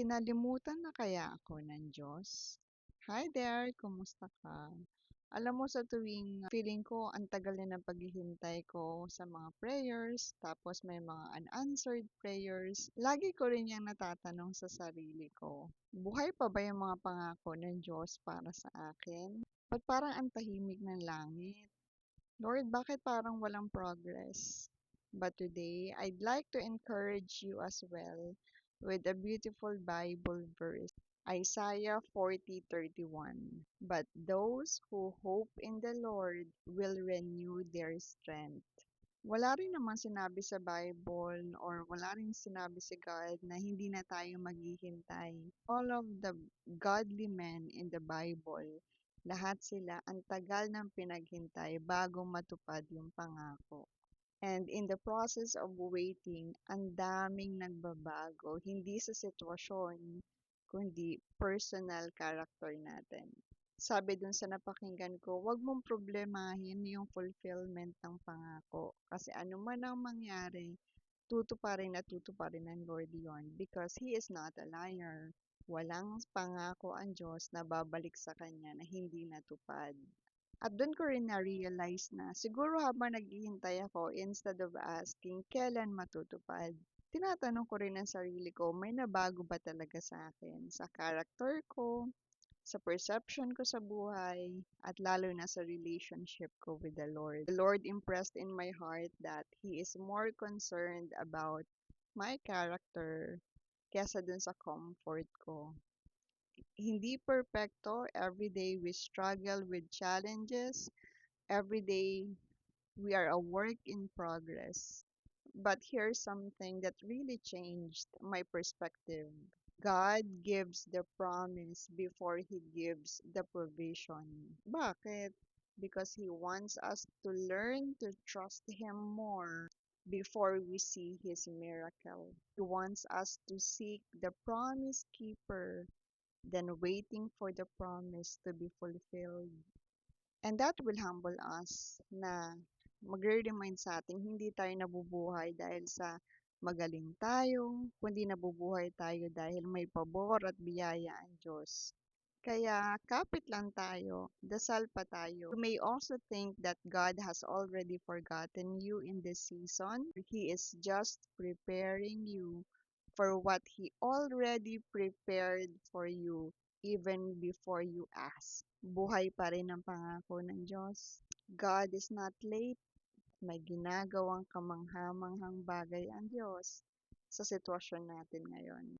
Kinalimutan na kaya ako ng Diyos? Hi there, kumusta ka? Alam mo sa tuwing feeling ko ang tagal na ng paghihintay ko sa mga prayers, tapos may mga unanswered prayers, lagi ko rin yung natatanong sa sarili ko, buhay pa ba yung mga pangako ng Diyos para sa akin? Ba't parang ang tahimik ng langit? Lord, bakit parang walang progress? But today, I'd like to encourage you as well with a beautiful Bible verse, Isaiah 40:31. But those who hope in the Lord will renew their strength. Wala rin naman sinabi sa Bible or wala rin sinabi si God na hindi na tayo maghihintay. All of the godly men in the Bible, lahat sila ang tagal ng pinaghintay bago matupad yung pangako. And in the process of waiting, ang daming nagbabago, hindi sa sitwasyon, kundi personal character natin. Sabi dun sa napakinggan ko, wag mong problemahin yung fulfillment ng pangako. Kasi ano man ang mangyari, tutuparin at tutuparin ng Lord yon because He is not a liar. Walang pangako ang Diyos na babalik sa Kanya na hindi natupad. At dun ko rin na-realize na siguro habang naghihintay ako, instead of asking kailan matutupad, tinatanong ko rin ang sarili ko, may nabago ba talaga sa akin, sa character ko, sa perception ko sa buhay, at lalo na sa relationship ko with the Lord. The Lord impressed in my heart that He is more concerned about my character kesa dun sa comfort ko. Hindi perfecto. Every day we struggle with challenges. Every day we are a work in progress. But here's something that really changed my perspective. God gives the promise before He gives the provision. Bakit? Because He wants us to learn to trust Him more before we see His miracle. He wants us to seek the promise keeper than waiting for the promise to be fulfilled. And that will humble us na magre-remind sa atin hindi tayo nabubuhay dahil sa magaling tayo, kundi nabubuhay tayo dahil may pabor at biyaya ang Diyos. Kaya kapit lang tayo, dasal pa tayo. You may also think that God has already forgotten you in this season. He is just preparing you for what He already prepared for you even before you ask. Buhay pa rin ang pangako ng Diyos. God is not late. May ginagawang kamangha-manghang bagay ang Diyos sa sitwasyon natin ngayon.